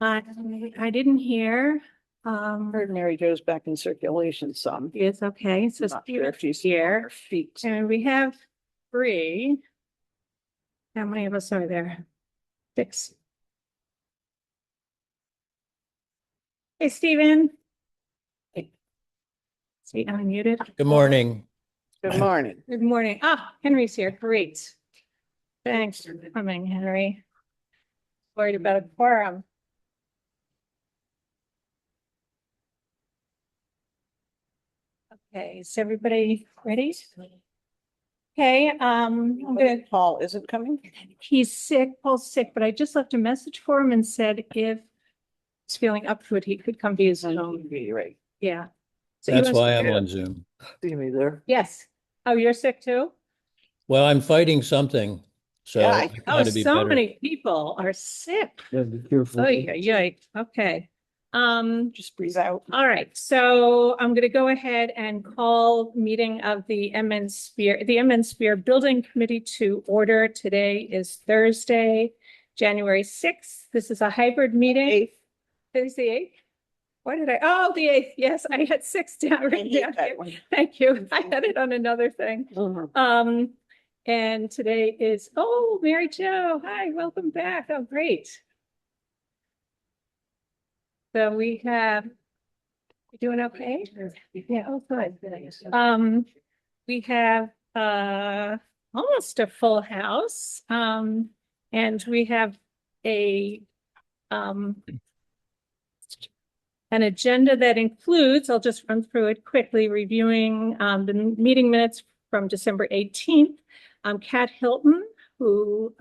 I didn't hear. Heard Mary Jo's back in circulation some. It's okay. So Not sure if she's here, on her feet. and we have 3. How many of us are there? 6. Hey, Stephen. See, unmuted. Good morning. Good morning. Good morning. Ah, Henry's here. Great. Thanks for coming, Henry. Worried about a quorum. Okay, is everybody ready? Okay, I'm gonna, Paul isn't coming? he's sick, Paul's sick, but I just left a message for him and said if he's feeling up to it, he could come via Zoom. Right. Yeah. So he That's wants- why I'm on Zoom. See me there? Yes. Oh, you're sick too? Well, I'm fighting something, so Yeah, I Oh, try to be so better. many people are sick. Yeah, be careful. Oh, yeah, okay. Just breathe out. All right, so I'm gonna go ahead and call meeting of the MN Sphere Building Committee to order. Today is Thursday, January 6th. This is a hybrid meeting. 8th. Today's the 8th? Why did the 8th? Yes, I had 6 down. I Right hate down that here. one. Thank you. I had it on another thing. And today is, oh, Mary Jo, hi, welcome back. Oh, great. So we have, you doing okay? Yeah, oh, good. We have, almost a full house. And we have a, an agenda that includes, I'll just run through it quickly, reviewing, the meeting minutes from December 18th. Kat Hilton, who,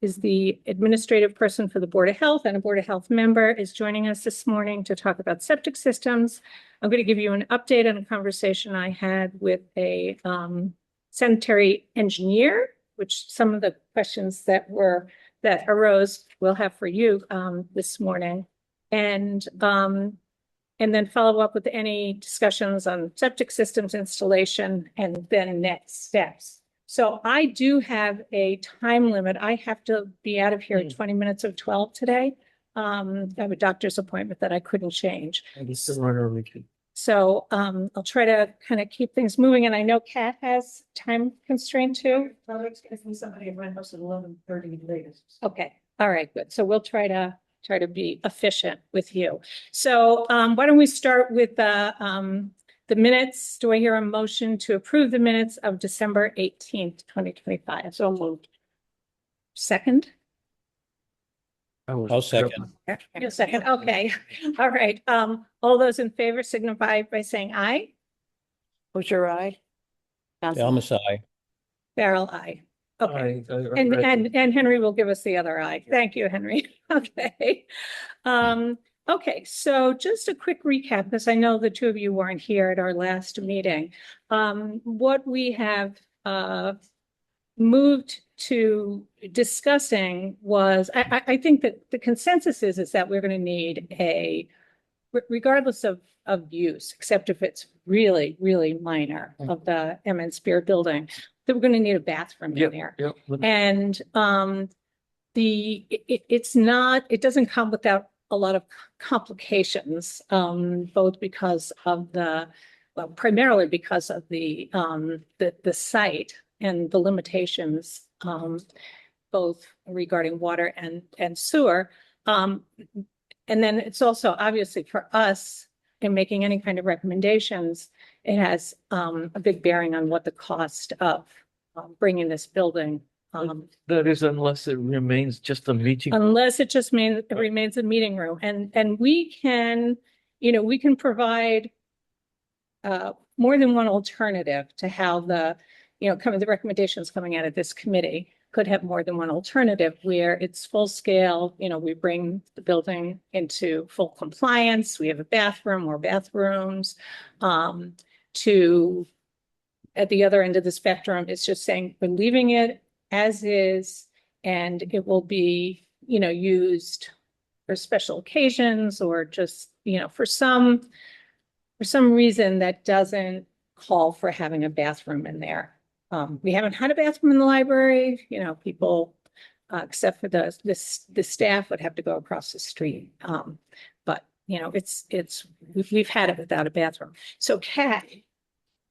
is the administrative person for the Board of Health and a Board of Health member, is joining us this morning to talk about septic systems. I'm going to give you an update on a conversation I had with a sanitary engineer, which some of the questions that arose we'll have for you this morning. And then follow up with any discussions on septic systems installation and then next steps. So I do have a time limit. I have to be out of here at 20 minutes of 12 today. I have a doctor's appointment that I couldn't change. So I'll try to kind of keep things moving. And I know Kat has time constraint too. Somebody at my house at 11:30 latest. Okay, all right, good. So we'll try to be efficient with you. So why don't we start with the minutes? Do I hear a motion to approve the minutes of December 18th, 2025? So moved. Second? I'll second. A second, okay. All right. All those in favor signify by saying aye. What's your eye? Alma's aye. Farrell, aye. Okay. And Henry will give us the other eye. Thank you, Henry. Okay. Okay, so just a quick recap, because I know the two of you weren't here at our last meeting. What we have moved to discussing was, I think that the consensus is that we're going to need regardless of use, except if it's really, really minor of the MN Sphere building, that we're going to need a bathroom in there. And it doesn't come without a lot of complications, both because of primarily because of the site and the limitations, both regarding water and sewer. And then it's also obviously for us in making any kind of recommendations, it has a big bearing on what the cost of bringing this building. That is unless it remains just a meeting. Unless it just means it remains a meeting room. And we can provide more than one alternative to how the recommendations coming out of this committee could have more than one alternative where it's full scale. We bring the building into full compliance. We have a bathroom or bathrooms. At the other end of the spectrum, it's just saying we're leaving it as is, and it will be, used for special occasions or just, for some reason that doesn't call for having a bathroom in there. We haven't had a bathroom in the library, people except for the staff would have to go across the street. But you know, we've had it without a bathroom. So Kat,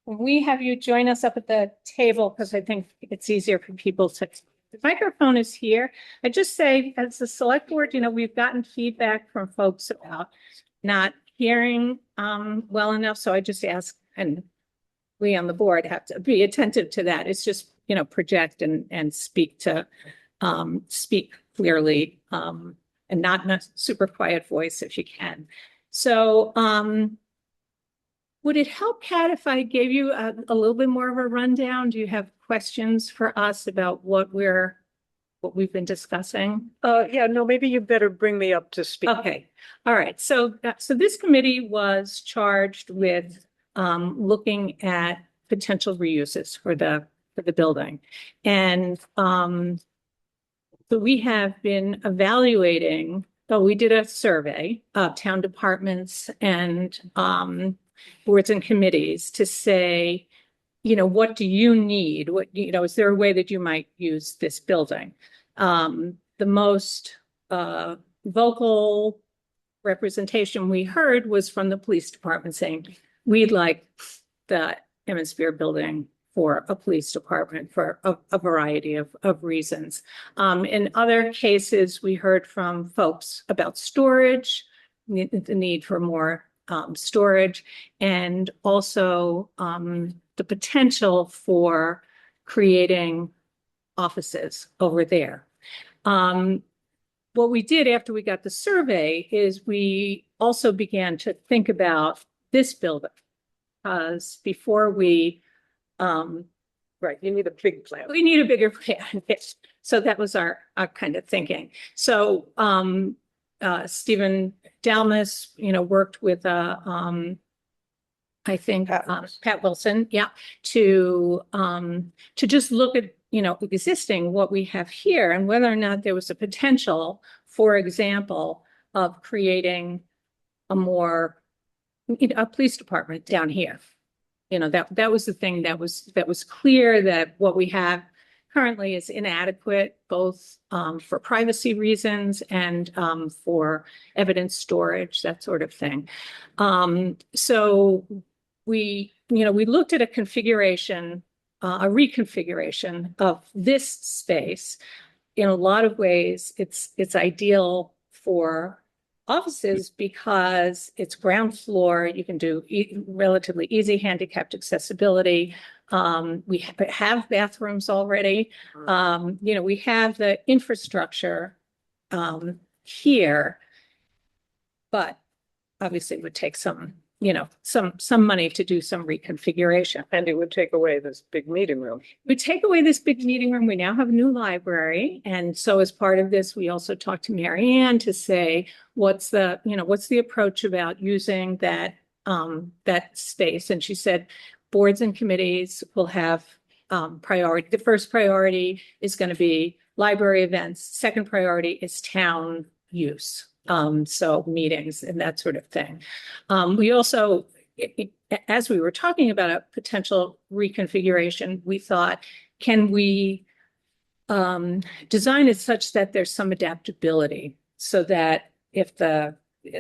when we have you join us up at the table, because I think it's easier for people to, the microphone is here. I just say, as the select board, you know, we've gotten feedback from folks about not hearing well enough. So I just ask, and we on the board have to be attentive to that. It's just, you know, project and speak clearly and not in a super quiet voice if you can. So would it help, Kat, if I gave you a little bit more of a rundown? Do you have questions for us about what we've been discussing? Yeah, no, maybe you better bring me up to speed. Okay, all right. So this committee was charged with looking at potential reuses for the building. And so we have been evaluating, we did a survey of town departments and boards and committees to say, you know, what do you need? What, you know, is there a way that you might use this building? The most vocal representation we heard was from the police department saying, we'd like the Emmett Spear building for a police department for a variety of reasons. In other cases, we heard from folks about storage, the need for more storage, and also the potential for creating offices over there. What we did after we got the survey is we also began to think about this building, because before we Right, you need a big plan. we need a bigger plan. Yes. So that was our kind of thinking. So Stephen Dalmas, you know, worked with I think Pat Wilson, yeah, to just look at, you know, existing what we have here and whether or not there was a potential, for example, of creating a more, you know, a police department down here. You know, that was the thing that was clear, that what we have currently is inadequate, both for privacy reasons and for evidence storage, that sort of thing. So we looked at a configuration, a reconfiguration of this space. In a lot of ways, it's ideal for offices because it's ground floor. You can do relatively easy handicapped accessibility. We have bathrooms already. You know, we have the infrastructure here, but obviously it would take some, you know, some money to do some reconfiguration. And it would take away this big meeting room. We take away this big meeting room. We now have a new library. And so as part of this, we also talked to Mary Ann to say, what's the approach about using that space? And she said, boards and committees will have priority. The first priority is going to be library events. Second priority is town use. So meetings and that sort of thing. We also, as we were talking about a potential reconfiguration, we thought, can we design it such that there's some adaptability, so that if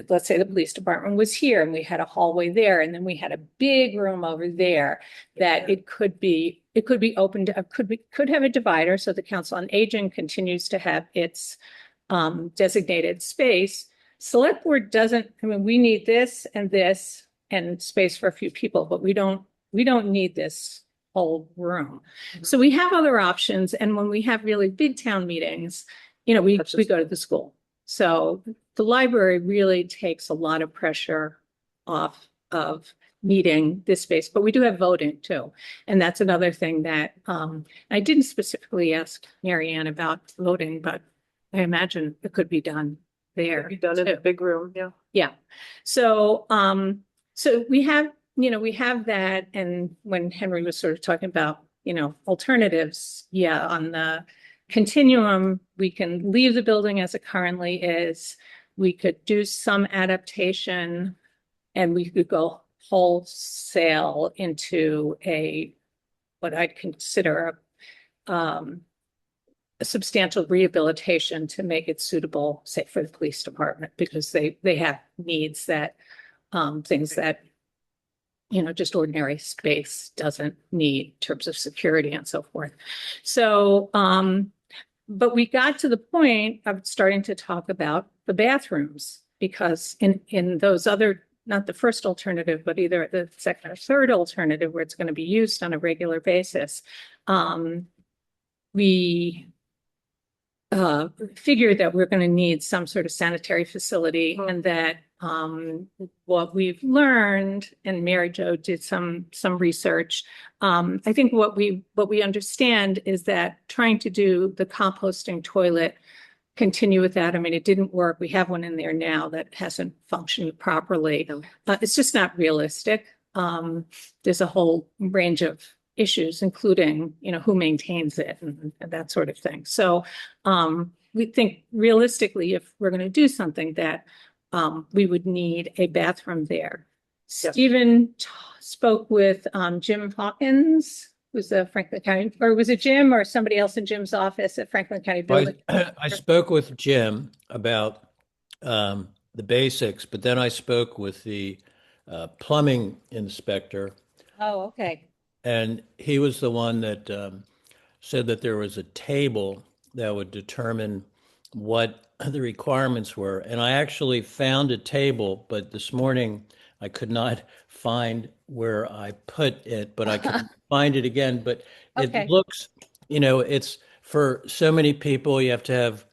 let's say the police department was here and we had a hallway there, and then we had a big room over there, that it could be opened, could have a divider, so the Council on Aging continues to have its designated space. Select board doesn't, I mean, we need this and space for a few people, but we don't need this whole room. So we have other options. And when we have really big town meetings, you know, we go to the school. So the library really takes a lot of pressure off of needing this space, but we do have voting too. And that's another thing that I didn't specifically ask Mary Ann about voting, but I imagine it could be done there. Be done in the big room, yeah. Yeah. So so we have that. And when Henry was sort of talking about, you know, alternatives, yeah, on the continuum, we can leave the building as it currently is. We could do some adaptation, and we could go wholesale into what I'd consider substantial rehabilitation to make it suitable, say, for the police department, because they have needs that, things that, just ordinary space doesn't need in terms of security and so forth. So, but we got to the point of starting to talk about the bathrooms, because in those other, not the first alternative, but either the second or third alternative where it's going to be used on a regular basis, we figured that we're going to need some sort of sanitary facility, and that what we've learned, and Mary Jo did some research. I think what we understand is that trying to do the composting toilet, continue with that. I mean, it didn't work. We have one in there now that hasn't functioned properly. It's just not realistic. There's a whole range of issues, including, who maintains it and that sort of thing. So we think realistically, if we're going to do something, that we would need a bathroom there. Yes. Stephen spoke with Jim Hawkins, who's the Franklin County, or was it Jim or somebody else in Jim's office at Franklin County Building? I spoke with Jim about the basics, but then I spoke with the plumbing inspector, Oh, okay. and he was the one that said that there was a table that would determine what the requirements were. And I actually found a table, but this morning I could not find where I put it, but I can find it again. But Okay. it looks, it's for so many people, you have to have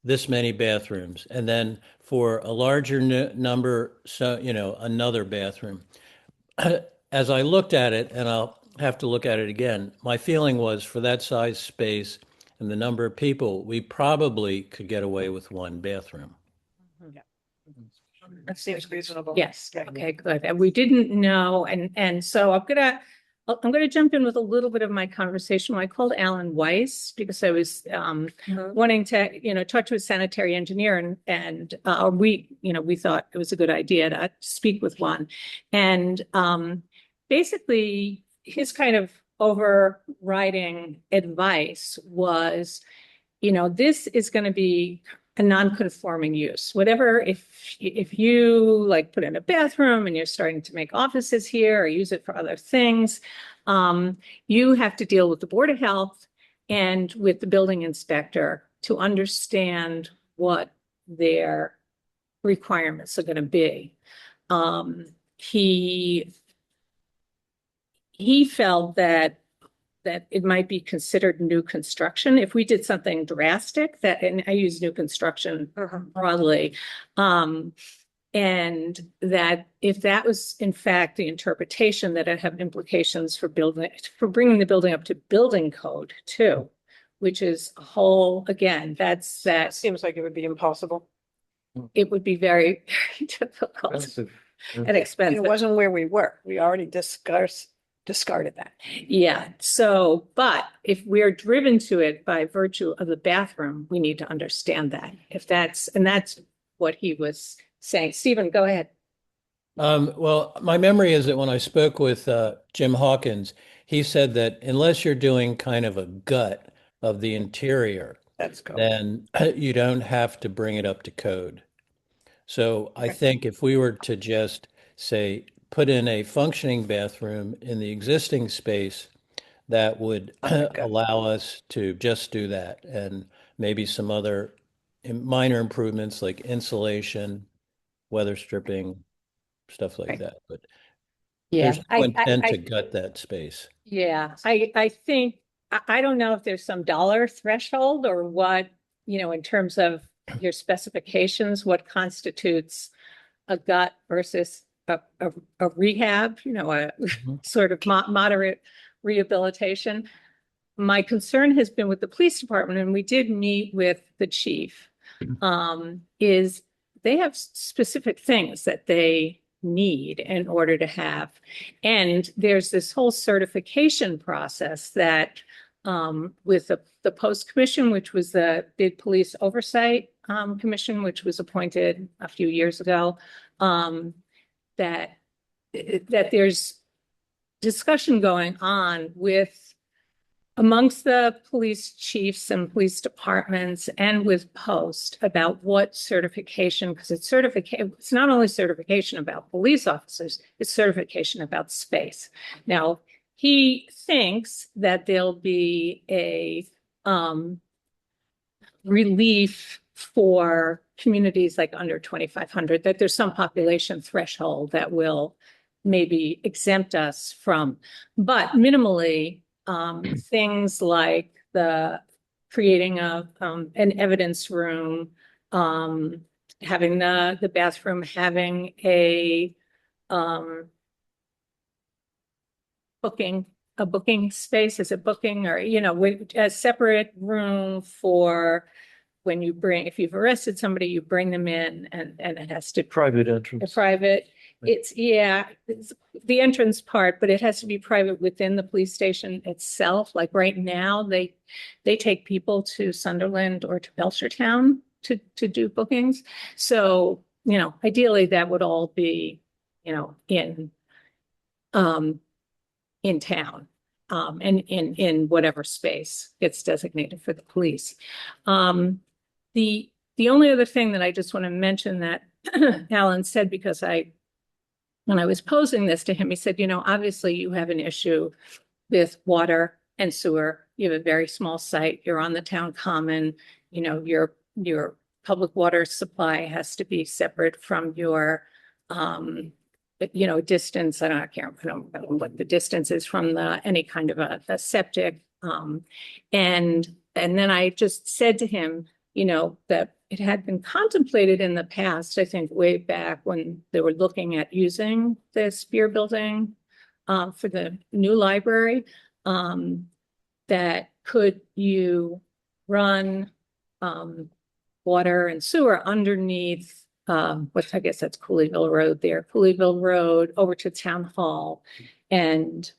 this many bathrooms. And then for a larger number, so, another bathroom. As I looked at it, and I'll have to look at it again, my feeling was for that size space and the number of people, we probably could get away with one bathroom. That seems reasonable. Yes, okay, good. And we didn't know, and so I'm gonna jump in with a little bit of my conversation. I called Alan Weiss because I was wanting to, talk to a sanitary engineer, and we thought it was a good idea to speak with one. And basically his kind of overriding advice was, this is going to be a non-conforming use. Whatever, if you like put in a bathroom and you're starting to make offices here or use it for other things, you have to deal with the Board of Health and with the building inspector to understand what their requirements are going to be. He felt that it might be considered new construction if we did something drastic, and I use new construction broadly, and that if that was in fact the interpretation, that it had implications for bringing the building up to building code too, which is a whole, again, that Seems like it would be impossible. it would be very, very difficult Expensive. and expensive. It wasn't where we were. We already discarded that. Yeah, so, but if we're driven to it by virtue of the bathroom, we need to understand that. And that's what he was saying. Stephen, go ahead. Well, my memory is that when I spoke with Jim Hawkins, he said that unless you're doing kind of a gut of the interior, That's cool. then you don't have to bring it up to code. So I think if we were to just say, put in a functioning bathroom in the existing space, that would allow us to just do that, and maybe some other minor improvements like insulation, weather stripping, stuff like Right. that. But Yeah, there's no intent to gut that space. yeah, I think, I don't know if there's some dollar threshold or what, in terms of your specifications, what constitutes a gut versus a rehab, sort of moderate rehabilitation. My concern has been with the police department, and we did meet with the chief, is they have specific things that they need in order to have. And there's this whole certification process that with the post commission, which was the big police oversight commission, which was appointed a few years ago, that there's discussion going on with amongst the police chiefs and police departments and with Post about what certification, because it's not only certification about police officers, it's certification about space. Now, he thinks that there'll be a relief for communities like under 2,500, that there's some population threshold that will maybe exempt us from, but minimally, things like the creating of an evidence room, having the bathroom, having a booking space, is it booking, or, you know, with a separate room for when you bring, if you've arrested somebody, you bring them in and it has to Private a entrance. private, it's the entrance part, but it has to be private within the police station itself. Like right now, they take people to Sunderland or to Belchertown to do bookings. So, you know, ideally that would all be, you know, in town, and in whatever space gets designated for the police. The only other thing that I just want to mention that Alan said, because when I was posing this to him, he said, you know, obviously you have an issue with water and sewer. You have a very small site. You're on the town common. You know, your public water supply has to be separate from your, you know, distance. I can't remember what the distance is from any kind of a septic. And then I just said to him, you know, that it had been contemplated in the past, I think way back when they were looking at using the Spear building for the new library, that could you run water and sewer underneath I guess that's Cooleyville Road there, Cooleyville Road over to Town Hall. And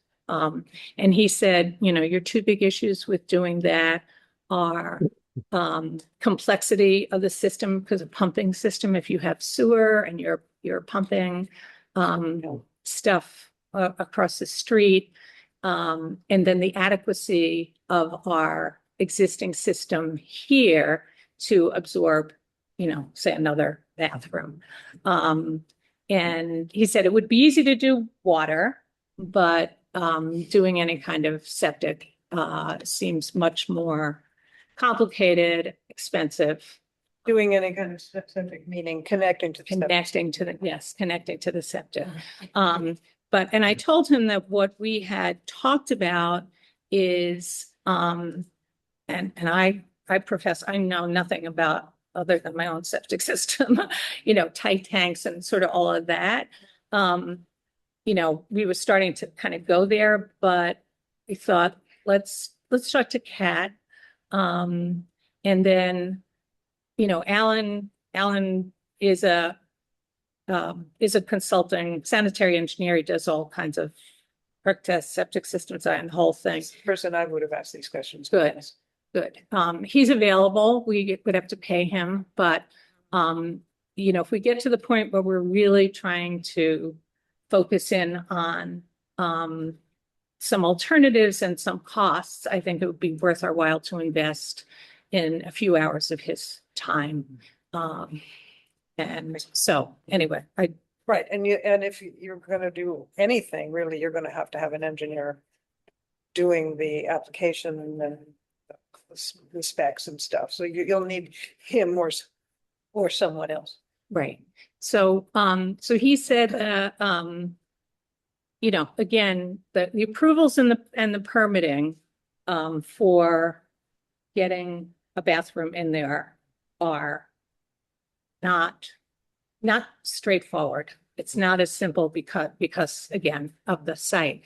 he said, you know, your two big issues with doing that are complexity of the system, because a pumping system, if you have sewer and you're pumping stuff across the street, and then the adequacy of our existing system here to absorb, you know, say another bathroom. And he said it would be easy to do water, but doing any kind of septic seems much more complicated, expensive. Doing any kind of specific, meaning connecting to the septic. Connecting to the septic. And I told him that what we had talked about is, and I profess I know nothing about other than my own septic system, you know, tight tanks and sort of all of that. You know, we were starting to kind of go there, but we thought, let's talk to Kat. And then, you know, Alan is a consulting sanitary engineer. He does all kinds of perk tests, septic system design, the whole thing. That's the person I would have asked these questions. Good. He's available. We would have to pay him, but you know, if we get to the point where we're really trying to focus in on some alternatives and some costs, I think it would be worth our while to invest in a few hours of his time. And so anyway, Right, and if you're gonna do anything, really, you're gonna have to have an engineer doing the application and then the specs and stuff, so you'll need him or someone else. right. So he said, you know, again, the approvals and the permitting for getting a bathroom in there are not straightforward. It's not as simple because again, of the site.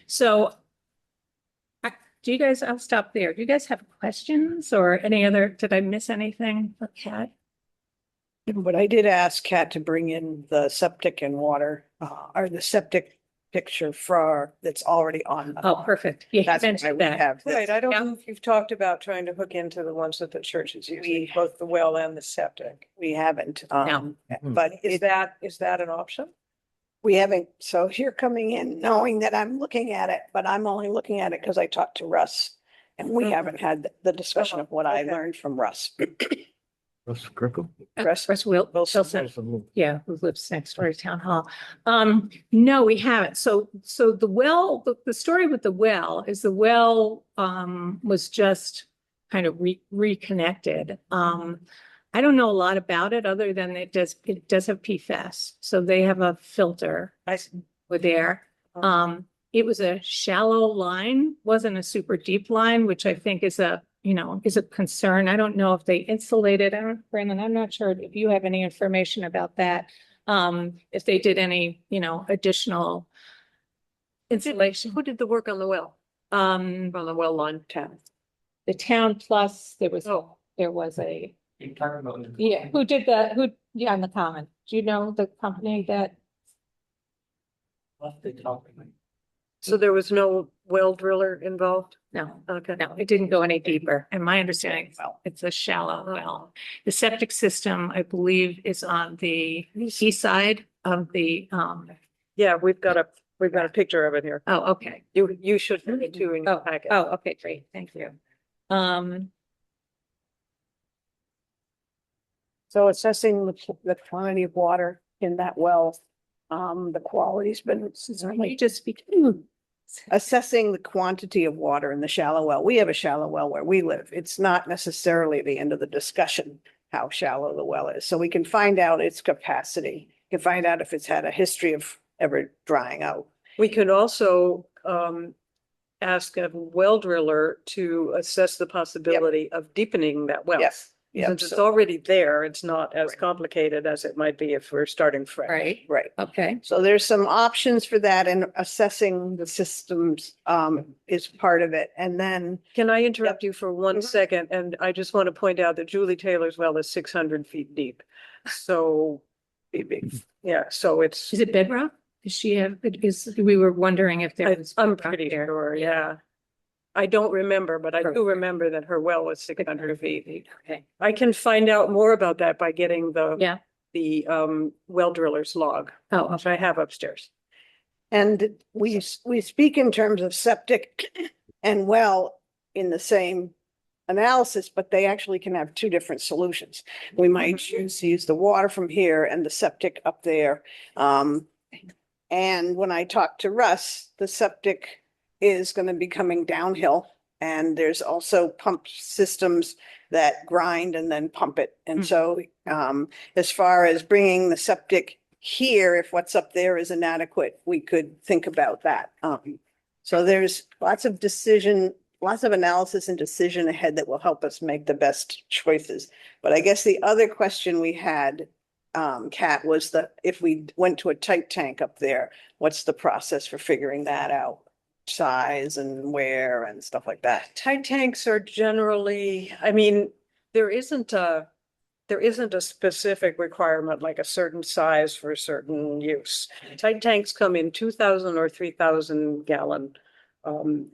So I'll stop there. Do you guys have questions or any other, did I miss anything for Kat? But I did ask Kat to bring in the septic and water, or the septic picture that's already on. Oh, perfect. Yeah, you That's why mentioned we that. have this. Right, I don't Yeah. know if you've talked about trying to hook into the ones that the church is using, both the well and the septic. We haven't, But is that an option? we haven't, so you're coming in knowing that I'm looking at it, but I'm only looking at it because I talked to Russ And we haven't had the discussion of what I Okay. learned from Russ. Russ Kirkle? Russ Wilson. Wilson. Yeah, who lives next door to town hall. No, we haven't. So the well, the story with the well is the well, was just kind of reconnected. I don't know a lot about it other than it does have PFAS. So they have a filter I see. with there. It was a shallow line, wasn't a super deep line, which I think is a concern. I don't know if they insulated. Brandon, I'm not sure if you have any information about that. If they did any, additional insulation. Who did the work on the well? On On the well line town? the town plus there was Oh. a, yeah, on the common. Do you know the company that? So there was no well driller involved? No, Okay. no, it didn't go any deeper. And my understanding, well, it's a shallow well. The septic system, I believe, is on the east side of the, Yeah, we've got a picture of it here. oh, okay. You should have it too in your packet. Oh, okay, great. Thank you. So assessing the quantity of water in that well, the quality's been Let me certainly just speak. assessing the quantity of water in the shallow well. We have a shallow well where we live. It's not necessarily the end of the discussion how shallow the well is. So we can find out its capacity. You can find out if it's had a history of ever drying out. We could also ask a well driller to assess the possibility of deepening that well. Yes. Yep. Since it's So- already there, it's not as Right. complicated as it might be if we're starting fresh. Right, Right. okay. So there's some options for that, and assessing the systems is part of it. And then, Can I interrupt you for 1 Mhm. second? And I just want to point out that Julie Taylor's well is 600 feet deep. So, yeah, so it's, Is it bedrock? Does she have, we were wondering if there was. I'm bedrock pretty there. sure, yeah. I don't remember, but I do Perfect. remember that her well was 600 feet. Okay, I can find out more about that by getting yeah. the well driller's log, Oh, which I have upstairs. and we speak in terms of septic and well in the same analysis, but they actually can have two different solutions. We might choose to use the water from here and the septic up there. And when I talked to Russ, the septic is going to be coming downhill. And there's also pump systems that grind and then pump it. And Mm. so as far as bringing the septic here, if what's up there is inadequate, we could think about that. So there's lots of analysis and decision ahead that will help us make the best choices. But I guess the other question we had, Kat, was if we went to a tight tank up there, what's the process for figuring that out? Size and where and stuff like that. Tight tanks are generally, I mean, there isn't a specific requirement like a certain size for a certain use. Tight tanks come in 2,000 or 3,000 gallon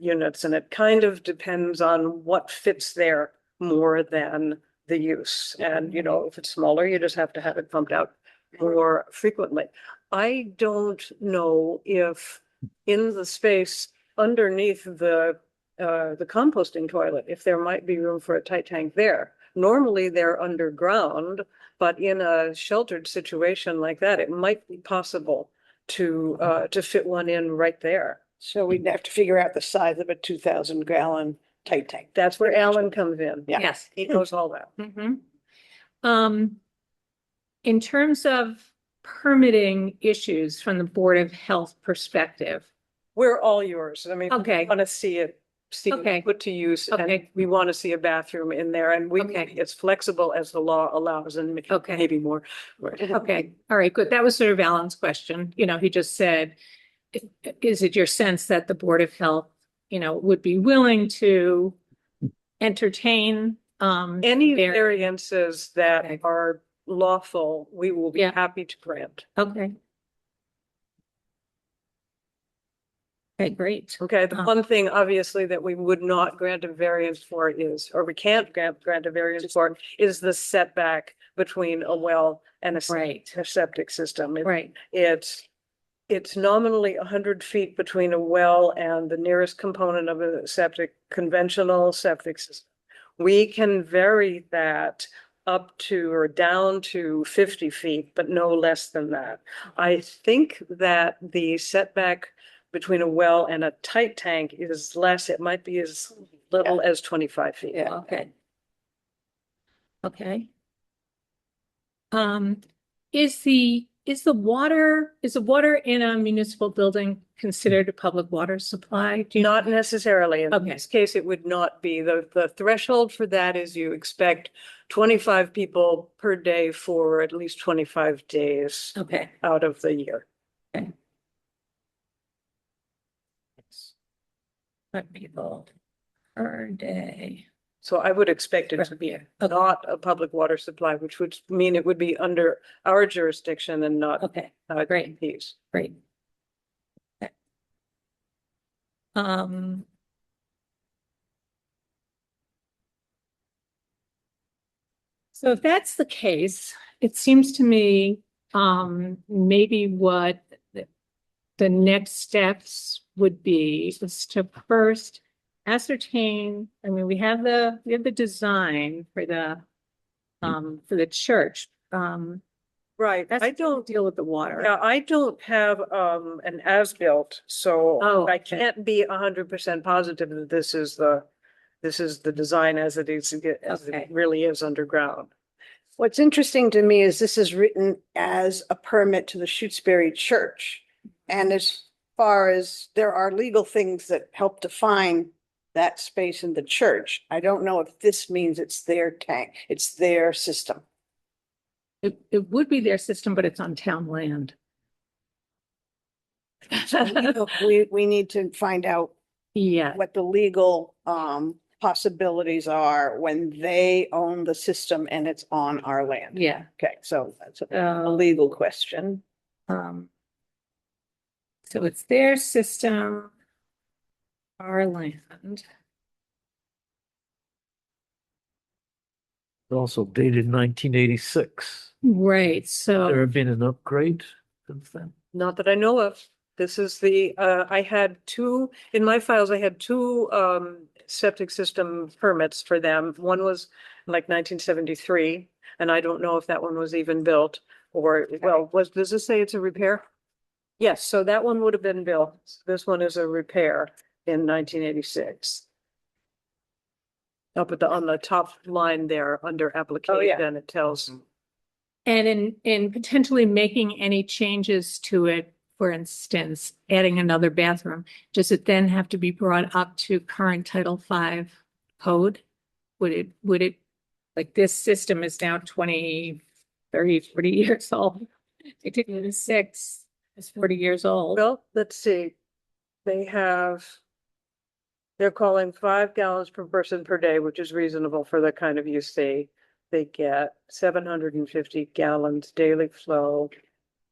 units, and it kind of depends on what fits there more than the use. And, if it's smaller, you just have to have it pumped out more frequently. I don't know if in the space underneath the composting toilet, if there might be room for a tight tank there. Normally they're underground, but in a sheltered situation like that, it might be possible to fit one in right there. So we'd have to figure out the size of a 2,000 gallon tight tank. That's where Alan comes in. Yeah. Yes. He knows all that. In terms of permitting issues from the Board of Health perspective. We're all yours. I mean, we Okay. want to see it Okay. put to use, and Okay. we want to see a bathroom in there, and we Okay. be as flexible as the law allows, and Okay. maybe more. Okay, all right, good. That was sort of Alan's question. He just said, is it your sense that the Board of Health, would be willing to entertain Any There- variances Okay. that are lawful, we will be Yeah. happy to grant. Okay. Okay, great. Okay, the one thing obviously that we would not grant a variance for is, or we can't grant a variance for, is the setback between a well and a Right, septic system. right. It's it's nominally 100 feet between a well and the nearest component of a septic, conventional septic system. We can vary that up to or down to 50 feet, but no less than that. I think that the setback between a well and a tight tank is less. It might be as little as 25 feet. Yeah. Okay. Okay. Is the water in a municipal building considered a public water supply? Do you know? Not necessarily. In Okay. this case, it would not be. The threshold for that is you expect 25 people per day for at least 25 days Okay. out of the year. Five people per day. So I would expect it to be Okay. not a public water supply, which would mean it would be under our jurisdiction and not Okay, great. DEP's. great. Okay. Um. So if that's the case, it seems to me, maybe what the next steps would be is to first ascertain, I mean, we have the design for the church. Right. That's I don't, deal with the water. yeah, I don't have an as-built, so Oh, I okay. can't be 100% positive that this is the design as it is, as Okay. it really is underground. What's interesting to me is this is written as a permit to the Shutesbury Church. And as far as there are legal things that help define that space in the church, I don't know if this means it's their tank, it's their system. It would be their system, but it's on town land. We need to find out Yeah, what the legal possibilities are when they own the system and it's on our land. yeah. Okay, so that's a legal question. Um, so it's their system, our land. Also dated 1986. Right, There so, have been an upgrade since then. Not that I know of. This is I had two, in my files, I had two septic system permits for them. One was like 1973, and I don't know if that one was even built or, well, does this say it's a repair? Yes, so that one would have been built. This one is a repair in 1986. Up on the top line there, under application, it tells. and in potentially making any changes to it, for instance, adding another bathroom, does it then have to be brought up to current Title V code? Would it, like this system is now 20, 30, 40 years old. It took me to 6, it's 40 years old. Well, let's see. They're calling 5 gallons per person per day, which is reasonable for the kind of use they get. 750 gallons daily flow.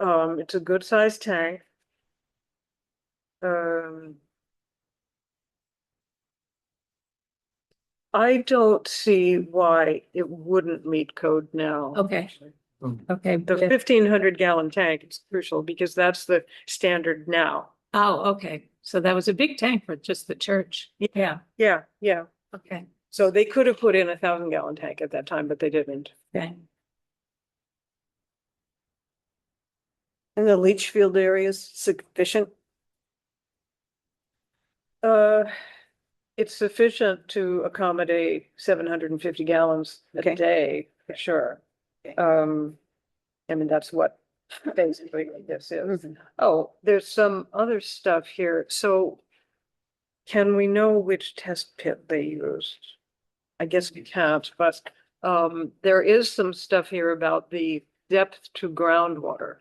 It's a good sized tank. I don't see why it wouldn't meet code now. Okay. Okay. The 1,500 gallon tank is crucial because that's the standard now. Oh, okay. So that was a big tank for just the church. Yeah, Yeah, yeah. okay, So they could have put in 1,000 gallon tank at that time, but they didn't. okay. And the leach field area is sufficient. It's sufficient to accommodate 750 gallons Okay. a day, for sure. Okay. I mean, that's what basically this is. Oh, there's some other stuff here. So can we know which test pit they used? I guess we can't, but there is some stuff here about the depth to groundwater,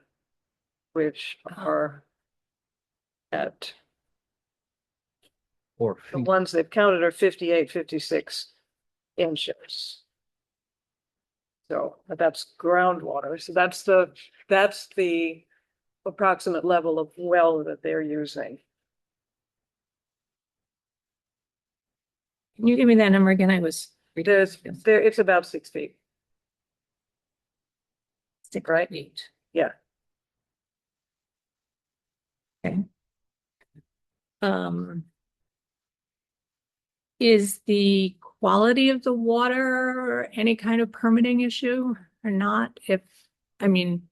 which are at Or the ones they've counted are 58, 56 inches. So that's groundwater. So that's the approximate level of well that they're using. Can you give me that number again? I was. It's about 6 feet. 6 right? feet. Yeah. Okay. Is the quality of the water any kind of permitting issue or not? I mean,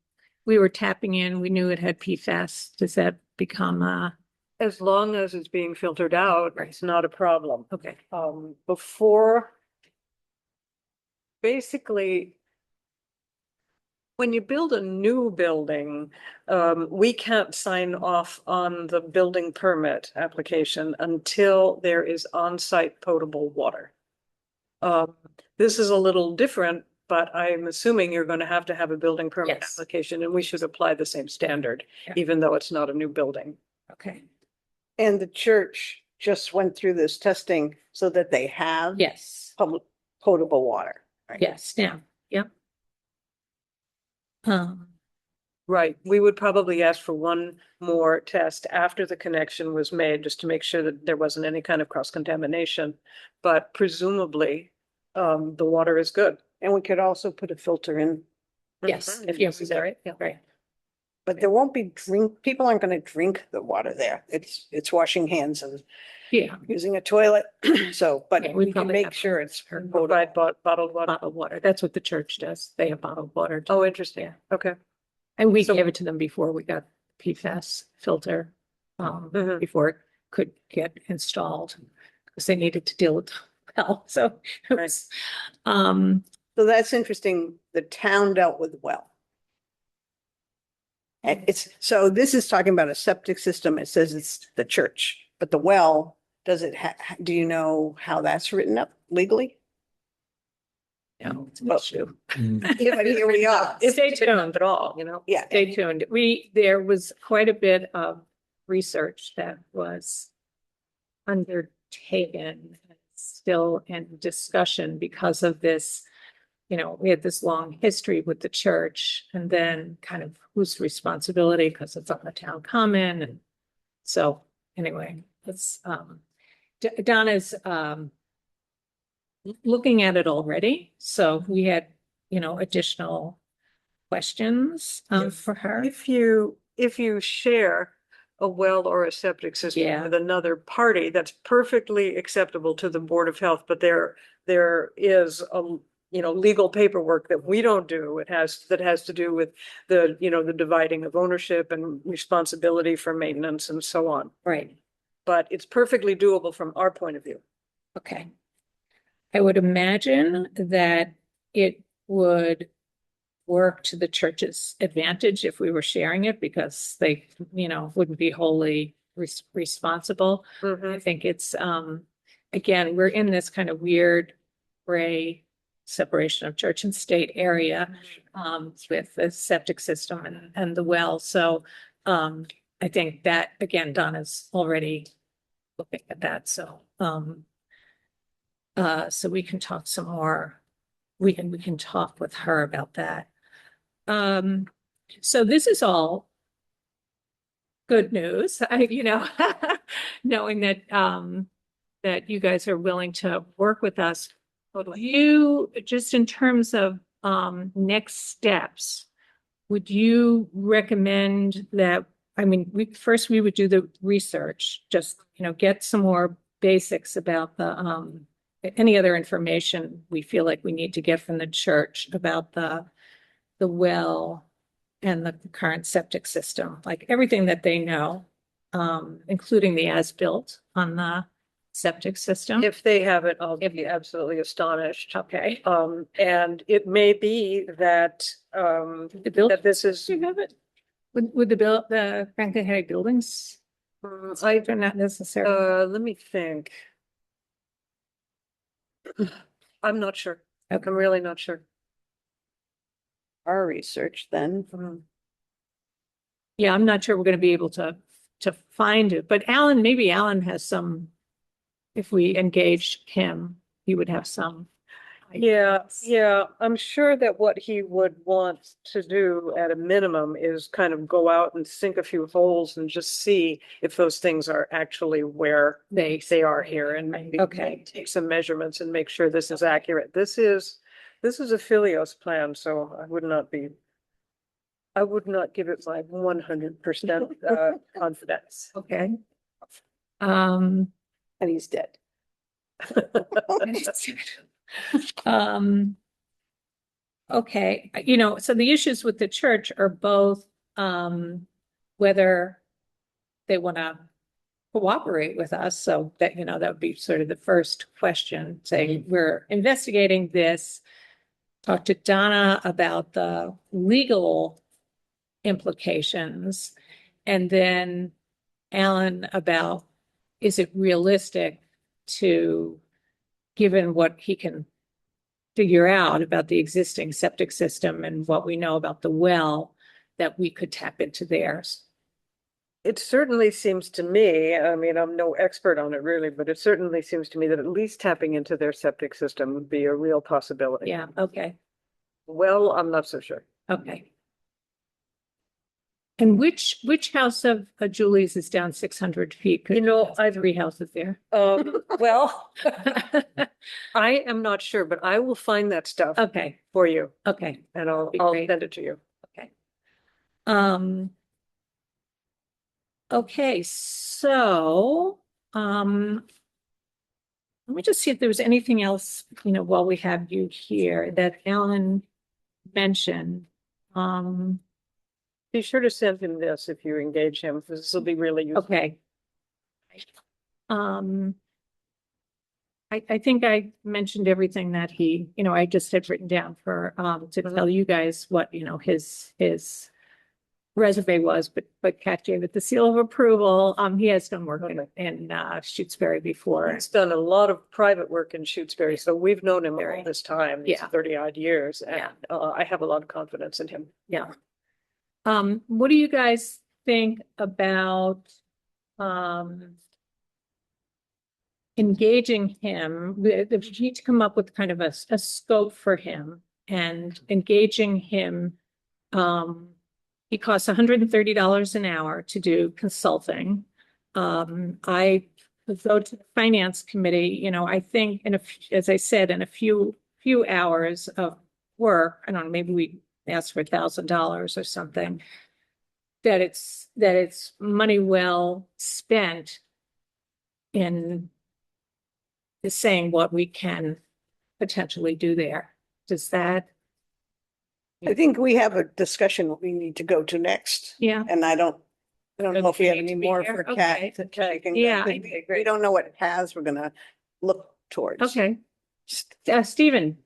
we were tapping in, we knew it had PFAS. Does that become As long as it's being filtered out, Right. it's not a problem. okay, Before, basically, when you build a new building, we can't sign off on the building permit application until there is on-site potable water. This is a little different, but I'm assuming you're going to have a building permit Yes. application, and we should apply the same standard, Yeah. even though it's not a new building. okay. And the church just went through this testing so that they have Yes, public potable water. Right? yes, now, yep. Right, we would probably ask for one more test after the connection was made, just to make sure that there wasn't any kind of cross-contamination. But presumably, the water is good. And we could also put a filter in, Yes, Mhm. if necessary, Yeah. right. but there won't be people aren't going to drink the water there. It's washing hands and Yeah, using a toilet. So, but Yeah, we we can probably make have sure it's Provide bottled water. bottled water. That's what the church does. They have bottled water. too. Oh, interesting. Yeah. Okay. And we So- gave it to them before we got PFAS filter, Mhm. before it could get installed. Because they needed to deal with well, so it was, So that's interesting. The town dealt with well. And so this is talking about a septic system. It says it's the church, but the well, do you know how that's written up legally? no, it's an Oh. issue. Yeah, but here we are. Stay tuned. At all, you know? Yeah. Stay tuned. There was quite a bit of research that was undertaken, still in discussion because of this. You know, we had this long history with the church and then kind of whose responsibility because it's on the town common. And so anyway, it's Donna's looking at it already. So we had, additional questions for her. If you share a well or a septic system Yeah. with another party, that's perfectly acceptable to the Board of Health, but there is legal paperwork that we don't do. That has to do with the dividing of ownership and responsibility for maintenance and so on. Right. But it's perfectly doable from our point of view. Okay. I would imagine that it would work to the church's advantage if we were sharing it because they, wouldn't be wholly responsible. I think it's, again, we're in this kind of weird gray separation of church and state area, with the septic system and the well. So, I think that, again, Donna's already looking at that. So, so we can talk some more. We can talk with her about that. So this is all good news. Knowing that that you guys are willing to work with us. You just in terms of next steps, would you recommend that? I mean, we would do the research, just get some more basics about the any other information we feel like we need to get from the church about the well and the current septic system, like everything that they know, including the as-built on the septic system. If they have it, I'll be absolutely astonished. Okay. And it may be that, The build, that this is, do you have it? Would the Franklin County buildings, they're not necessarily. let me think. I'm not sure. Okay. I'm really not sure. Our research then. Yeah, I'm not sure we're gonna be able to find it, but maybe Alan has some, if we engaged him, he would have some. Yeah, ideas. yeah, I'm sure that what he would want to do at a minimum is kind of go out and sink a few holes and just see if those things are actually where They are here and maybe Okay. take some measurements and make sure this is accurate. This is a Philios plan, so I would not be I would not give it my 100% confidence. Okay. Um, And he's dead. um, okay, so the issues with the church are both, whether they want to cooperate with us. So that, that would be sort of the first question, saying we're investigating this. Talk to Donna about the legal implications. And then Alan about, is it realistic to, given what he can figure out about the existing septic system and what we know about the well, that we could tap into theirs? It certainly seems to me, I mean, I'm no expert on it really, but it certainly seems to me that at least tapping into their septic system would be a real possibility. Yeah, okay, Well, I'm not so sure. okay. And which house of Julie's is down 600 feet? You know, I have 3 houses there. Well, I am not sure, but I will find that stuff Okay, for you okay, and I'll Be I'll great. send it to you. okay. Okay, so, let me just see if there was anything else, while we have you here that Alan mentioned. Be sure to send him this if you engage him, because this will be really useful. Okay. Um, I think I mentioned everything that he, I just had written down for, to tell you guys what, his resume was, but Kat gave it the seal of approval. He has done work in Shutesbury before. He's done a lot of private work in Shutesbury, so we've known him all this time, these Yeah. 30 odd years, and Yeah. I have a lot of confidence in him. Yeah. What do you guys think about, engaging him? We need to come up with kind of a scope for him and engaging him. He costs $130 an hour to do consulting. I would go to the finance committee, I think as I said, in a few hours of work, I don't know, maybe we ask for $1,000 or something, that it's money well spent in saying what we can potentially do there. Does that? I think we have a discussion we need to go to next. Yeah. And I don't know if we have Need any to be more here? for Okay. Kat. that she can- Yeah, We don't know what paths we're gonna look towards. Okay. Stephen,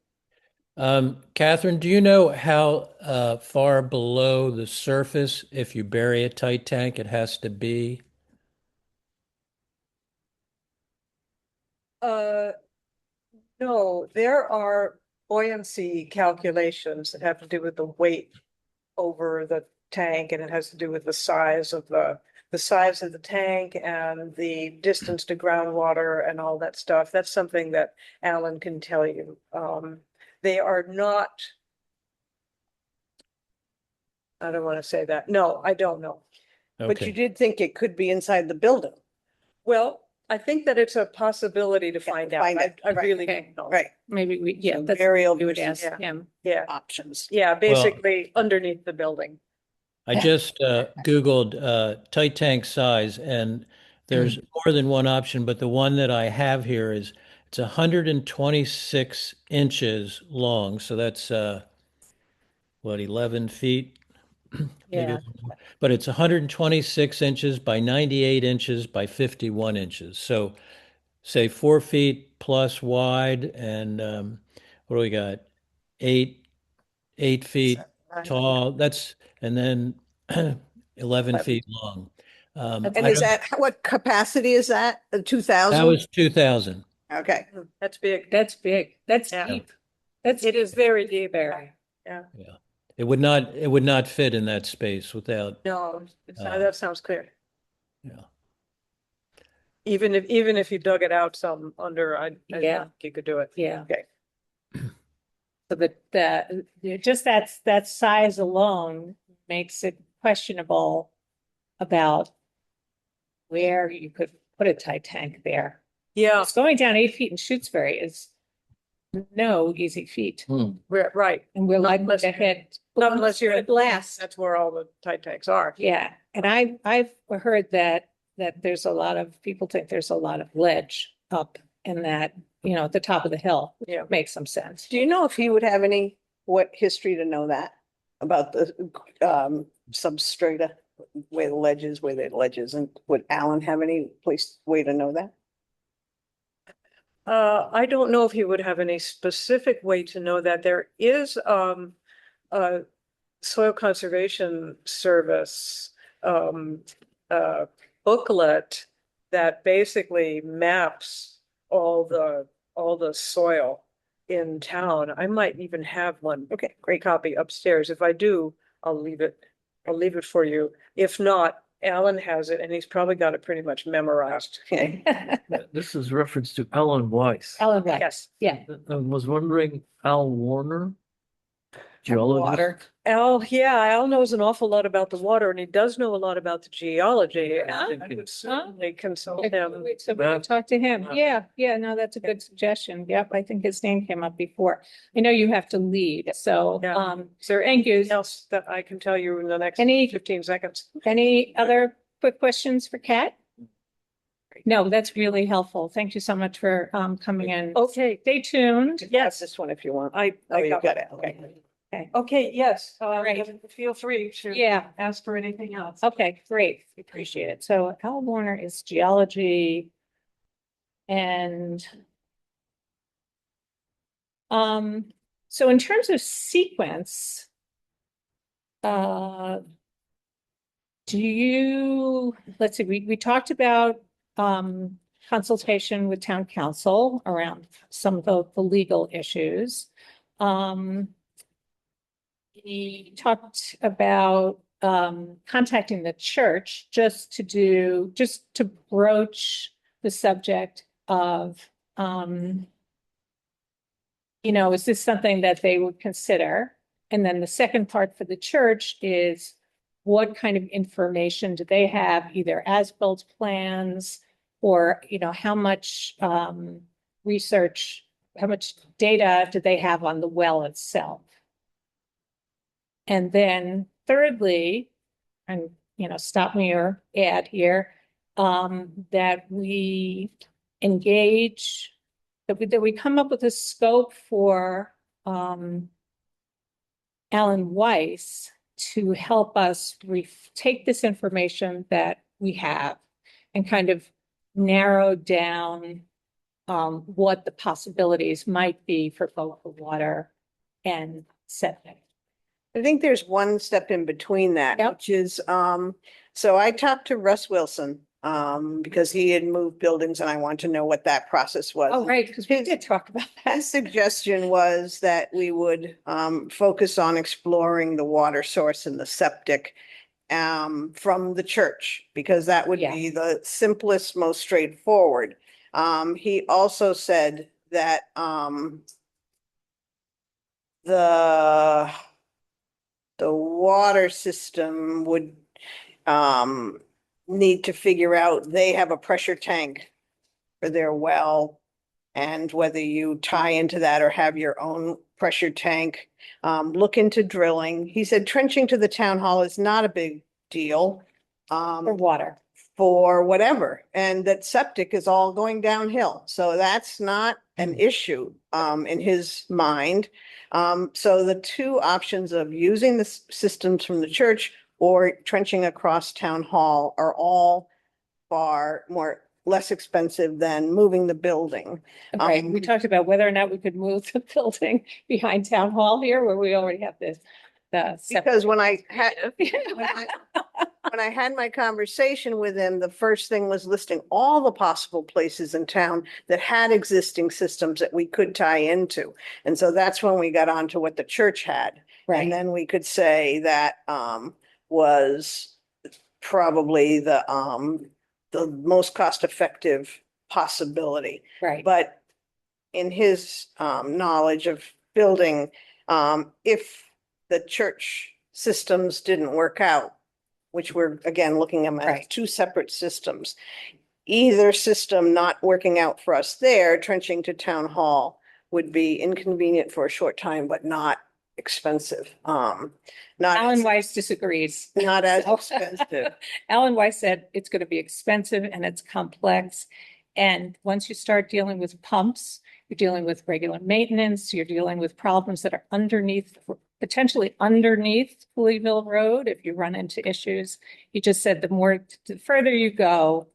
Catherine, do you know how far below the surface, if you bury a tight tank, it has to be? No, there are buoyancy calculations that have to do with the weight over the tank, and it has to do with the size of the size of the tank and the distance to groundwater and all that stuff. That's something that Alan can tell you. They are not. I don't want to say that. No, I don't know. But you Okay. did think it could be inside the building, Well, I think that it's a possibility to find out. find it, I right. really Okay. don't know. right? maybe So that's burial what we would versus- ask yeah. him. Yeah, Options. yeah, basically underneath the building. I just Googled tight tank size, and there's more than one option, but the one that I have here is it's 126 inches long. So that's what, 11 feet? Maybe a Yeah. little more. But it's 126 inches by 98 inches by 51 inches. So say 4 feet plus wide, and what do we got? 8 feet tall. And then 11 feet long. And I is don't- that, what capacity is that? The That 2,000? was 2,000. Okay. That's big. That's big. That's Yeah. deep. That's It is very deep. very. Yeah. It would not fit in that space without, No, that sounds clear. yeah. Even if you dug it out some under, I Yeah. think you could do it. Yeah. Okay. So just that size alone makes it questionable about where you could put a tight tank there. Yeah, It's going down 8 feet in Shutesbury is no easy feat. Right, And we're Not likely unless to you- hit. not unless you're at glass. that's where all the tight tanks are. Yeah, and I've heard that there's a lot of, people think there's a lot of ledge up in that, at the top of the hill. Which Yeah. makes some sense. Do you know if he would have any, what history to know that? About the substrata, where the ledge is, and would Alan have any way to know that? I don't know if he would have any specific way to know that. There is a Soil Conservation Service booklet that basically maps all the soil in town. I might even have one Okay, great. copy upstairs. If I do, I'll leave it for you. If not, Alan has it and he's probably got it pretty much memorized. Okay. This is reference to Alan Weiss. Ellen White, Yes. yeah. I was wondering, Al Warner, geologist. Water. Al, yeah, Al knows an awful lot about the water and he does know a lot about the geology. And Huh? I would certainly consult him. So we can talk to him. Yeah. Yeah, no, that's a good suggestion. Yep, I think his name came up before. I know you have to leave, so, Yeah. Is there thank you. anything else that I can tell you in the next Any- 15 seconds? Any other quick questions for Kat? No, that's really helpful. Thank you so much for coming in. Okay, Stay tuned. yes, This one if you want. I Oh, you got got it. it, okay. Okay, yes, Great. feel free to Yeah, ask for anything else. okay, great. Appreciate it. So Al Warner is geology. And so in terms of sequence, let's see, we talked about consultation with town council around some of the legal issues. He talked about contacting the church just to broach the subject of is this something that they would consider? And then the second part for the church is what kind of information do they have, either as-built plans or, how much research, how much data do they have on the well itself? And then thirdly, and, stop me or add here, that we engage, that we come up with a scope for Alan Weiss to help us take this information that we have and kind of narrow down what the possibilities might be for both the water and septic. I think there's one step in between that, Yep. which is, so I talked to Russ Wilson, because he had moved buildings and I wanted to know what that process was. Oh, right, because we did talk about that. His suggestion was that we would focus on exploring the water source and the septic from the church, because that would Yeah. be the simplest, most straightforward. He also said that the water system would need to figure out, they have a pressure tank for their well, and whether you tie into that or have your own pressure tank, look into drilling. He said trenching to the town hall is not a big deal. For water. For whatever, and that septic is all going downhill. So that's not an issue in his mind. So the two options of using the systems from the church or trenching across town hall are all far less expensive than moving the building. Right, we talked about whether or not we could move the building behind town hall here where we already have this. Because when I had my conversation with him, the first thing was listing all the possible places in town that had existing systems that we could tie into. And so that's when we got onto what the church had. And Right, then we could say that was probably the most cost-effective possibility. right, But in his knowledge of building, if the church systems didn't work out, which we're again looking at them as Right. two separate systems, either system not working out for us there, trenching to town hall, would be inconvenient for a short time, but not expensive. Not, Alan Weiss disagrees. not as expensive. Alan Weiss said it's going to be expensive and it's complex. And once you start dealing with pumps, you're dealing with regular maintenance, you're dealing with problems that are underneath, potentially underneath Louisville Road. If you run into issues, he just said the further you go,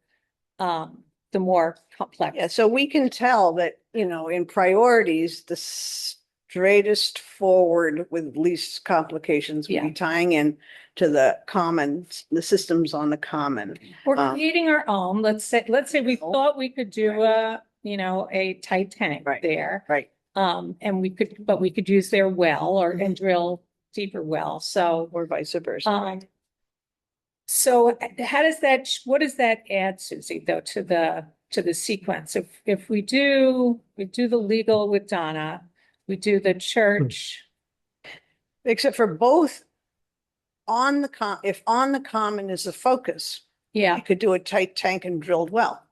the more complex. Yeah, so we can tell that, in priorities, the straightest forward with least complications would Yeah. be tying in to the the systems on the common. We're Um, creating our own. Let's say we thought we could do a tight tank Right. there. Right. And we could use their well and drill deeper well. So, Or vice versa. so what does that add, Susie, though, to the sequence? If we do the legal with Donna, we do the church. Except for both if on the common is the focus, Yeah, you could do a tight tank and drilled well.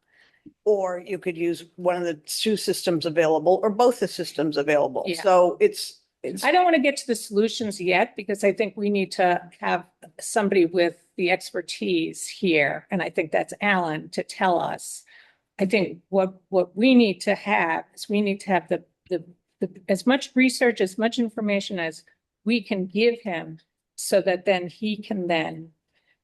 Or you could use one of the two systems available or both the systems available. Yeah. So it's, I don't want to get to the solutions yet because I think we need to have somebody with the expertise here. And I think that's Alan to tell us. I think what we need to have is we need to have the as much research, as much information as we can give him so that then he can then.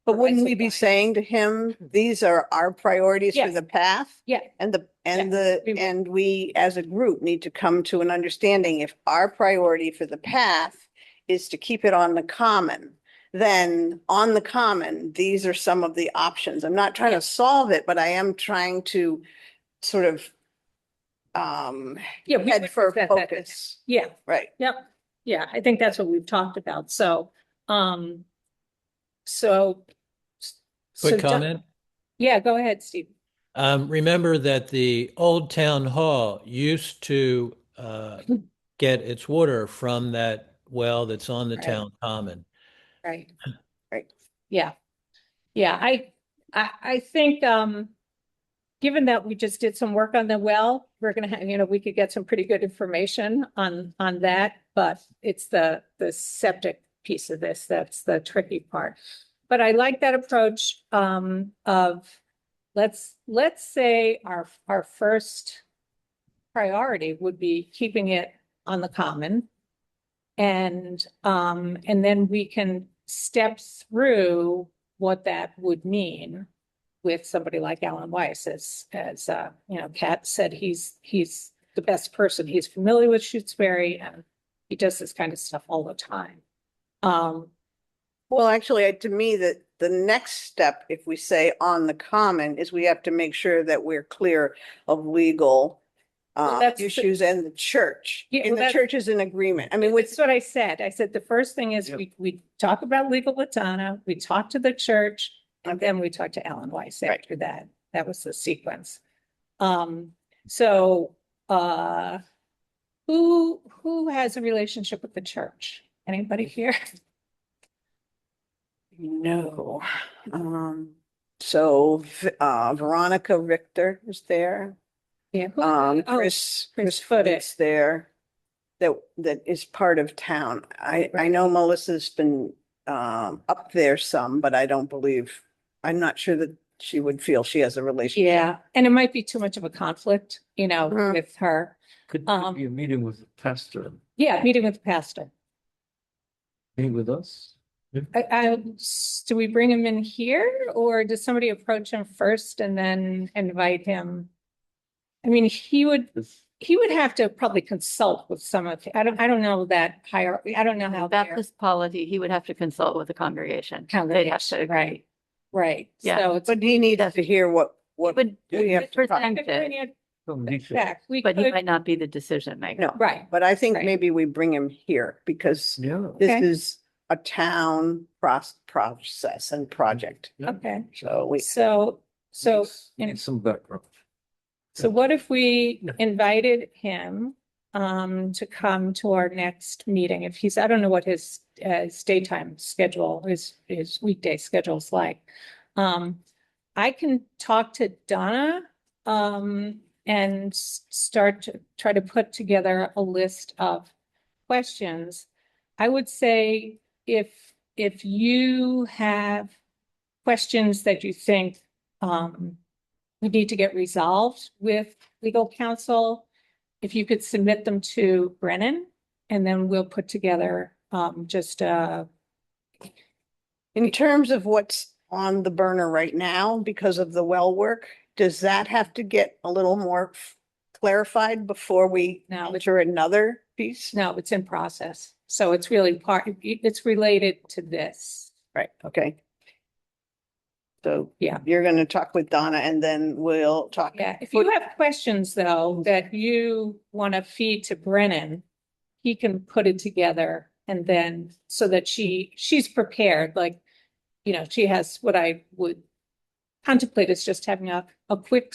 but wouldn't we provide be some saying to him, these are our priorities for Yes. the path? Yeah. And we as a group need to come to an understanding if our priority for the path is to keep it on the common, then on the common, these are some of the options. I'm not trying to solve it, but I am trying to sort of Yeah, we head would for present that to him. focus, Yeah, right? yep. Yeah, I think that's what we've talked about. So, so. Quick Don- comment. Yeah, go ahead, Steve. Remember that the old town hall used to get its water from that well that's on the Right. town common. Right. Right. Yeah. Yeah, I think, given that we just did some work on the well, we're gonna have, we could get some pretty good information on that, but it's the septic piece of this, that's the tricky part. But I like that approach, of let's say our first priority would be keeping it on the common. And then we can step through what that would mean with somebody like Alan Weiss, as Kat said, he's the best person. He's familiar with Shutesbury and he does this kind of stuff all the time. Well, actually, to me, the next step, if we say on the common, is we have to make sure that we're clear of legal Well, that's the- issues and the church. Yeah, And well, the that- church is in agreement. I mean, with, That's what I said. I said the first thing is Yep. we talk about legal with Donna, we talk to the church, and then we talk to Alan Weiss Right. after that. That was the sequence. So who has a relationship with the church? Anybody here? no. So Veronica Richter is there. Yeah. Chris Chris Foote. is there. That is part of town. I know Melissa's been up there some, but I'm not sure that she would feel she has a relationship. Yeah, and it might be too much of a conflict, Mhm. with her. Could be a meeting with the pastor, Yeah, meeting with the pastor. meet with us. Do we bring him in here or does somebody approach him first and then invite him? I mean, he would have to probably consult with some of, I don't know that hierarchy. I don't know how their Baptist polity, he would have to consult with the congregation. They'd have congregation, to agree. right, right. Yeah. So it's. But he needs to hear what Would we have to talk. present We could bring it, it Some details. back. We but he could, might not be the decision maker. No, right, but I think Right. maybe we bring him here because Yeah. this Okay. is a town process and project. Yeah. okay. So we, So, Need some background. so what if we invited him to come to our next meeting? If he's, I don't know what his daytime schedule, his weekday schedule's like. I can talk to Donna and start to try to put together a list of questions. I would say if you have questions that you think we need to get resolved with legal counsel, if you could submit them to Brennan, and then we'll put together just In terms of what's on the burner right now, because of the well work, does that have to get a little more clarified before we No, enter another piece? no, it's in process. So it's really it's related to this. Right, okay. So Yeah. you're gonna talk with Donna and then we'll talk. Yeah, if you have questions though, that you want to feed to Brennan, he can put it together and then so that she's prepared, like, you know, she has what I would contemplate is just having a quick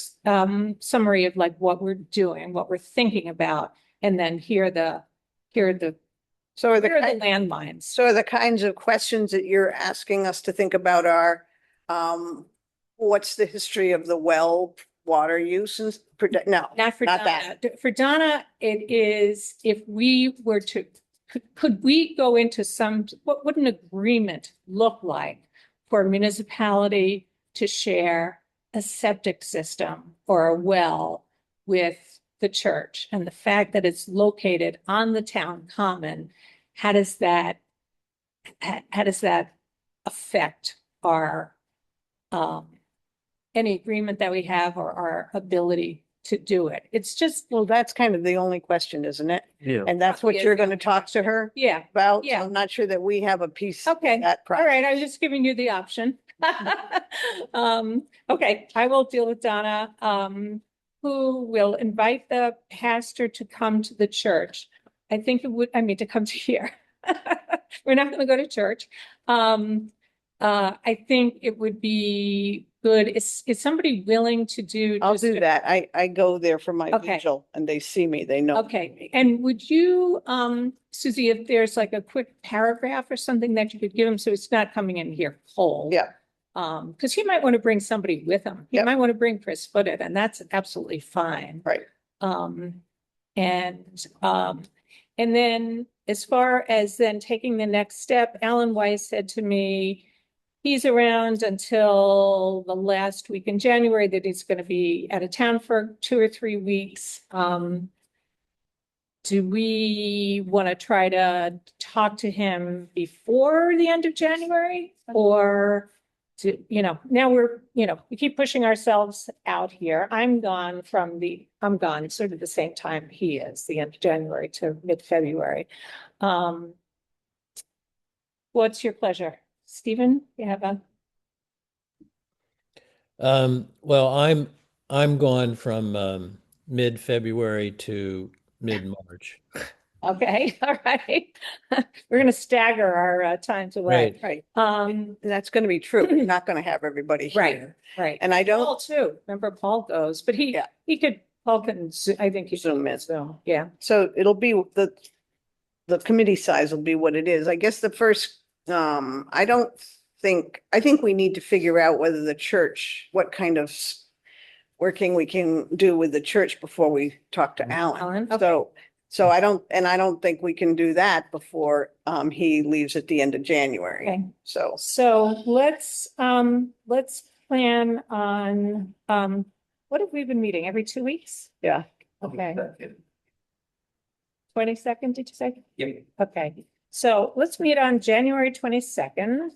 summary of like what we're doing, what we're thinking about, and then here are the So are the, landmines. so are the kinds of questions that you're asking us to think about are, what's the history of the well water use and, no, Not for not Donna. that. For Donna, it is if we were to, could we go into what would an agreement look like for a municipality to share a septic system or a well with the church? And the fact that it's located on the town common, how does that affect our any agreement that we have or our ability to do it? It's just, Well, that's kind of the only question, isn't it? Yeah. And that's what Yeah, you're the gonna only talk to her yeah. about? Yeah. So I'm not sure that we have a piece of Okay, that all process. right, I was just giving you the option. Okay, I will deal with Donna, who will invite the pastor to come to the church. I think it would, I mean, to come to here. We're not gonna go to church. I think it would be good, is somebody willing to do? I'll just do a- that. I go there for my Okay. vigil and they see me, they know. Okay, and would you, Susie, if there's like a quick paragraph or something that you could give him, so it's not coming in here cold? Yeah. Because he might want to bring somebody with him. He Yep. might want to bring Chris Footed, and that's absolutely fine. Right. And then as far as then taking the next step, Alan Weiss said to me, he's around until the last week in January, that he's going to be out of town for 2 or 3 weeks. Do we want to try to talk to him before the end of January? Or now we keep pushing ourselves out here. I'm gone sort of the same time he is, the end of January to mid-February. What's your pleasure? Stephen, you have a, Well, I'm gone from mid-February to mid-March. okay, all right. We're gonna stagger our times away. Right. Um, That's gonna be true. We're not gonna have everybody right, here. right. And I don't Paul too. Remember Paul goes, but Yeah. Paul can, I think he Zoom in. so, yeah. So it'll be the committee size will be what it is. I guess the first, I think we need to figure out whether the church, what kind of working we can do with the church before we talk to Alan. Alan, okay. So I don't think we can do that before, he leaves at the end of January. Okay. So, So let's plan on, what have we been meeting? Every 2 weeks? yeah, Okay. 22nd, did you say? Yep. Okay, so let's meet on January 22nd.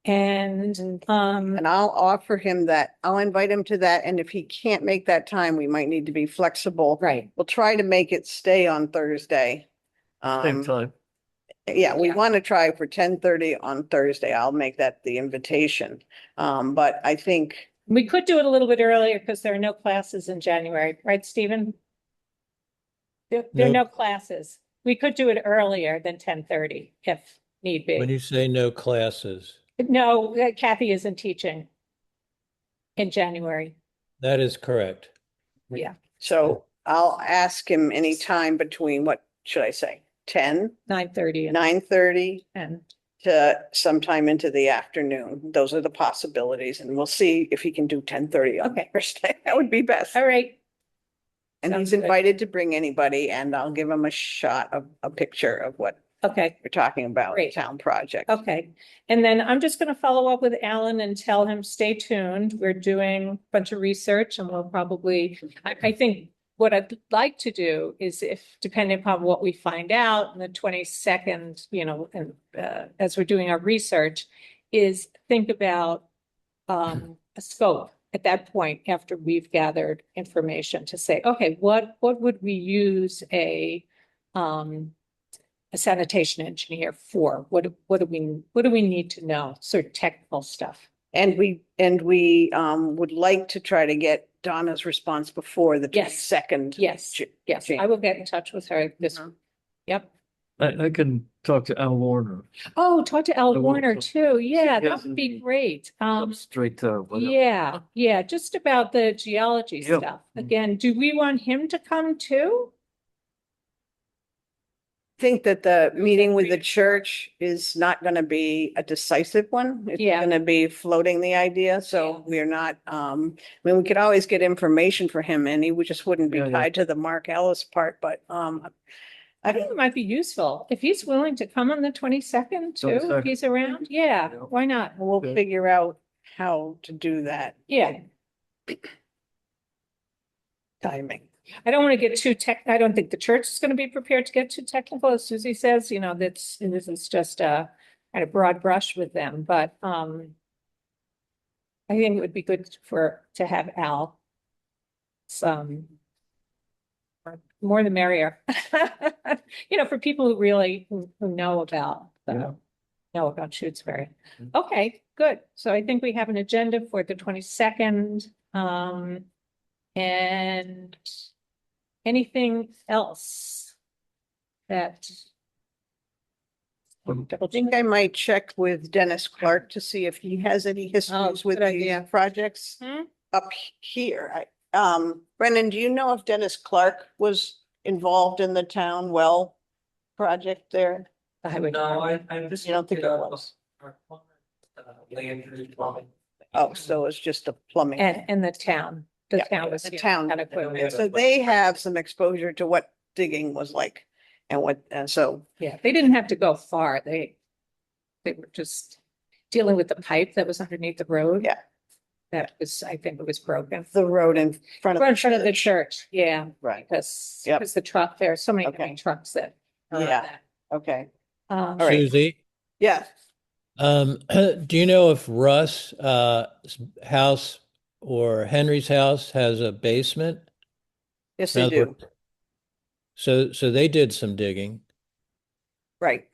And, and I'll offer him that, I'll invite him to that. And if he can't make that time, we might need to be flexible. right, We'll try to make it stay on Thursday. Same time. Yeah, we Yeah. want to try for 10:30 on Thursday. I'll make that the invitation. But I think, we could do it a little bit earlier because there are no classes in January, right, Stephen? There are no classes. We could do it earlier than 10:30 if need When be. you say no classes, No, Kathy isn't teaching in January. that is correct. so I'll ask him anytime between, what should I say? 10, 9:30 9:30 and to sometime into the afternoon. Those are the possibilities and we'll see if he can do 10:30 on Okay. Thursday. That would be best. all right. And Sounds he's good. invited to bring anybody, and I'll give him a shot of a picture of what Okay, we're talking about, Great. town project. okay. And then I'm just gonna follow up with Alan and tell him, stay tuned. We're doing a bunch of research and we'll probably, I think what I'd like to do is if, depending upon what we find out on the 22nd, and as we're doing our research, is think about a scope at that point after we've gathered information to say, okay, what would we use a sanitation engineer for? What do we need to know? Sort of technical stuff. And we would like to try to get Donna's response before the Yes. 22nd. Yes, yes, I will get in touch with her this, Mhm. yep. I can talk to Al Warner. Oh, talk to Al I will Warner talk- too. Yeah, He that has would be the- great. Straight to whatever. Yeah, just about the geology Yeah. stuff. Again, do we want him to come too? Think that the meeting with the church is not gonna be a decisive one. It's Yeah. gonna be floating the idea, so we're not, we could always get information for him, and he just wouldn't be Yeah, yeah. tied to the Mark Ellis part, but, I think it might be useful if he's willing to come on the 22nd too, if 22nd. he's around. Yeah, Yeah. why not? we'll Okay. figure out how to do that Yeah. timing. I don't want to get too I don't think the church is going to be prepared to get too technical, as Susie says, this is just a kind of broad brush with them, but, I think it would be good to have Al. Some. More the merrier. For people who really, who know about, Yeah. know about Shutesbury. Mhm. Okay, good. So I think we have an agenda for the 22nd. And anything else that? I think I might check with Dennis Clark to see if he has any histories with good these idea. projects Hmm? up here. Brendan, do you know if Dennis Clark was involved in the town well project there? I would. I'm just. You don't think it was? Oh, so it's just a plumbing. And the town, Yeah, was. the here, town. kind of equipment. So they have some exposure to what digging was like and so, Yeah, they didn't have to go far. They were just dealing with the pipe that was underneath the road. Yeah. That was, I think it was broken. the road in front of. In front of the church, yeah, Right, because, Yep. the truck, there are so many Okay. trucks that. are on Yeah. that. okay, Um, All right. Susie, yeah, do you know if Russ' house or Henry's house has a basement? yes, In they other do, words- So they did some digging. right.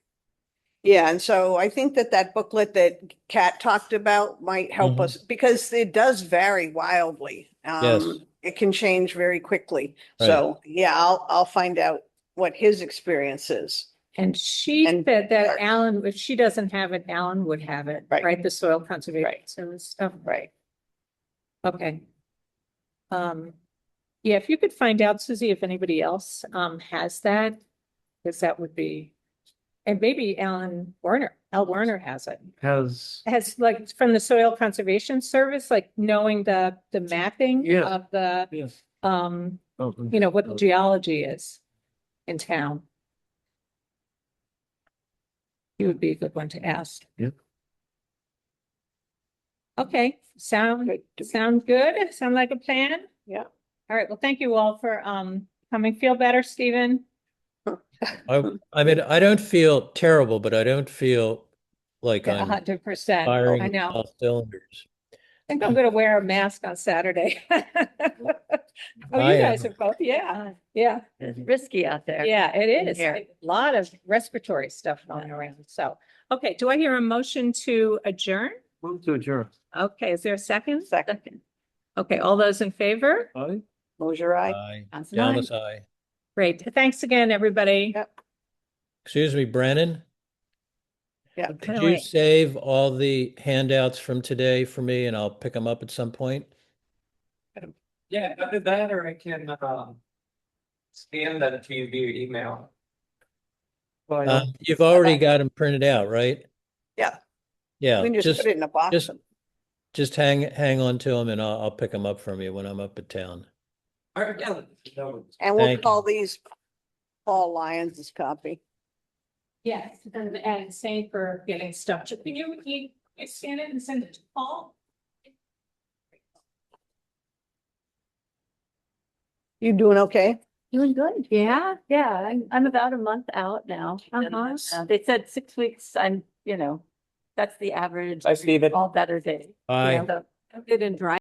Yeah, and so I think that booklet that Kat talked about might help Mhm. us, because it does vary wildly. Yes. It can change very quickly. Right. So, yeah, I'll find out what his experience is. And she And- said that Alan, if she doesn't have it, Alan would have it, Right. right? The soil conservation Right. service stuff. Right. Okay. Yeah, if you could find out, Susie, if anybody else has that, because that would be, and maybe Al Werner has it. Has, Has like from the Soil Conservation Service, like knowing the mapping Yeah. of the, yes. what Oh, the geology is in town. He would be a good one to ask. Yep. Okay, sound good? Sound like a plan? Yeah. All right, well, thank you all for coming. Feel better, Stephen? I mean, I don't feel terrible, but I don't feel like I'm 100%. I firing know. all cylinders. I think I'm gonna wear a mask on Saturday. Oh, I you am. guys are both, yeah, yeah, It's risky out there. yeah, it is. Here. A lot of respiratory stuff going around, so. Okay, do I hear a motion to adjourn? Move to adjourn. Okay, is there a second? Second, Okay, all those in favor? Aye. Mosier, aye. Aye. Johnson, aye. Dallas, aye. Great, thanks again, everybody. Yep. Excuse me, Brennan, Yeah. could you save all the handouts from today for me and I'll pick them up at some point? Yeah, either that or I can, scan that to you via email. You've already got them printed out, right? Yeah. Yeah, We can just put it in a box. just hang on to them and I'll pick them up from you when I'm up at town. All right, yeah. No. And we'll Thank you. call these Paul Lyons' copy. Yes, and same for getting stuff. Can you scan it and send it to Paul? You doing okay? Doing good. Yeah, yeah. I'm about a month out now. Uh-huh. They said 6 weeks. That's the average. Bye, Steven. All better day. Bye. Good and dry.